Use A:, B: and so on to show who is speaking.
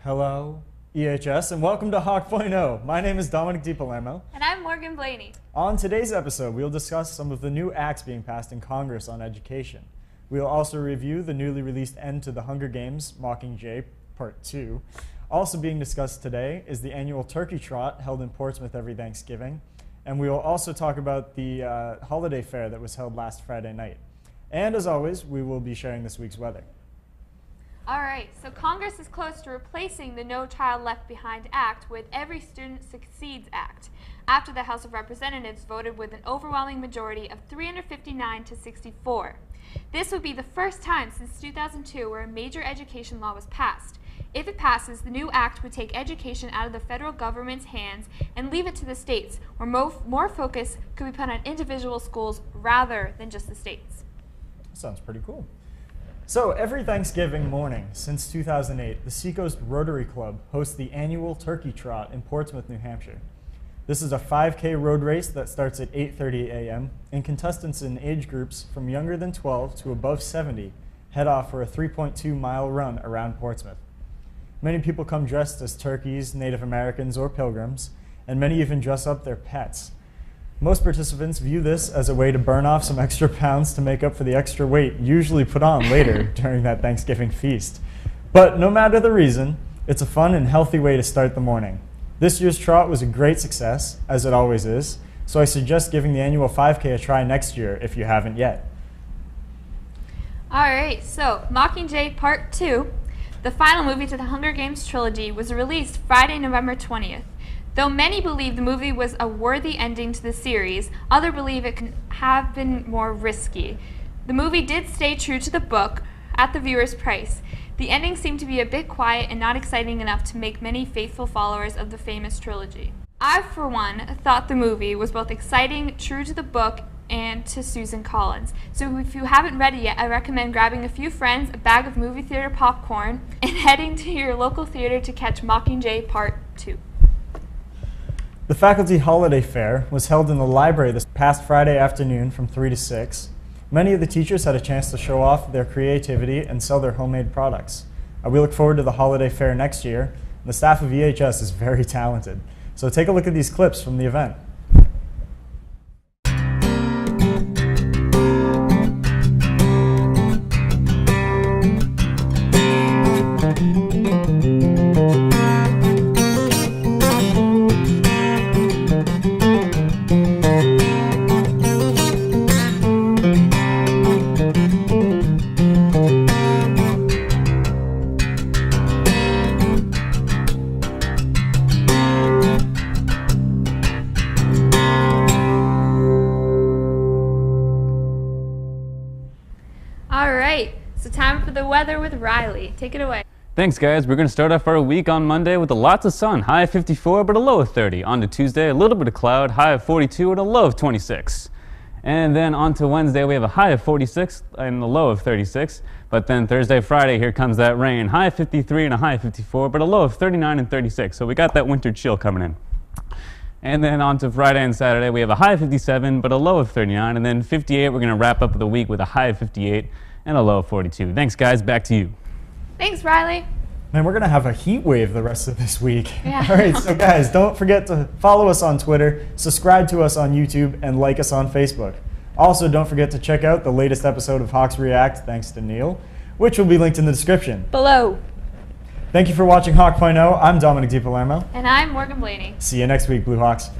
A: Hello, EHS, and welcome to Hawk.0. My name is Dominic DiPalermo.
B: And I'm Morgan Blaney.
A: On today's episode, we'll discuss some of the new acts being passed in Congress on education. We'll also review the newly released End to the Hunger Games, Mockingjay, Part 2. Also being discussed today is the annual Turkey Trot held in Portsmouth every Thanksgiving. And we will also talk about the holiday fair that was held last Friday night. And as always, we will be sharing this week's weather.
B: All right, so Congress is close to replacing the No Child Left Behind Act with Every Student Succeeds Act, after the House of Representatives voted with an overwhelming majority of 359 to 64. This would be the first time since 2002 where a major education law was passed. If it passes, the new act would take education out of the federal government's hands and leave it to the states, where more focus could be put on individual schools rather than just the states.
A: Sounds pretty cool. So every Thanksgiving morning since 2008, the Seacoast Rotary Club hosts the annual Turkey Trot in Portsmouth, New Hampshire. This is a 5K road race that starts at 8:30 a.m. and contestants in age groups from younger than 12 to above 70 head off for a 3.2-mile run around Portsmouth. Many people come dressed as turkeys, Native Americans, or pilgrims, and many even dress up their pets. Most participants view this as a way to burn off some extra pounds to make up for the extra weight usually put on later during that Thanksgiving feast. But no matter the reason, it's a fun and healthy way to start the morning. This year's trot was a great success, as it always is, so I suggest giving the annual 5K a try next year if you haven't yet.
B: All right, so Mockingjay Part 2, the final movie to the Hunger Games trilogy, was released Friday, November 20th. Though many believe the movie was a worthy ending to the series, others believe it could have been more risky. The movie did stay true to the book at the viewer's price. The ending seemed to be a bit quiet and not exciting enough to make many faithful followers of the famous trilogy. I, for one, thought the movie was both exciting, true to the book, and to Susan Collins. So if you haven't read it yet, I recommend grabbing a few friends, a bag of movie theater popcorn, and heading to your local theater to catch Mockingjay Part 2.
A: The Faculty Holiday Fair was held in the library this past Friday afternoon from 3 to 6. Many of the teachers had a chance to show off their creativity and sell their homemade products. We look forward to the holiday fair next year. The staff of EHS is very talented. So take a look at these clips from the event.
B: All right, so time for the weather with Riley. Take it away.
C: Thanks, guys. We're going to start off our week on Monday with lots of sun, high of 54 but a low of 30. On to Tuesday, a little bit of cloud, high of 42 and a low of 26. And then on to Wednesday, we have a high of 46 and a low of 36. But then Thursday, Friday, here comes that rain, high of 53 and a high of 54, but a low of 39 and 36. So we got that winter chill coming in. And then on to Friday and Saturday, we have a high of 57 but a low of 39. And then 58, we're going to wrap up the week with a high of 58 and a low of 42. Thanks, guys. Back to you.
B: Thanks, Riley.
A: Man, we're going to have a heat wave the rest of this week.
B: Yeah.
A: All right, so guys, don't forget to follow us on Twitter, subscribe to us on YouTube, and like us on Facebook. Also, don't forget to check out the latest episode of Hawks React, thanks to Neil, which will be linked in the description.
B: Below.
A: Thank you for watching Hawk.0. I'm Dominic DiPalermo.
B: And I'm Morgan Blaney.
A: See you next week, Blue Hawks.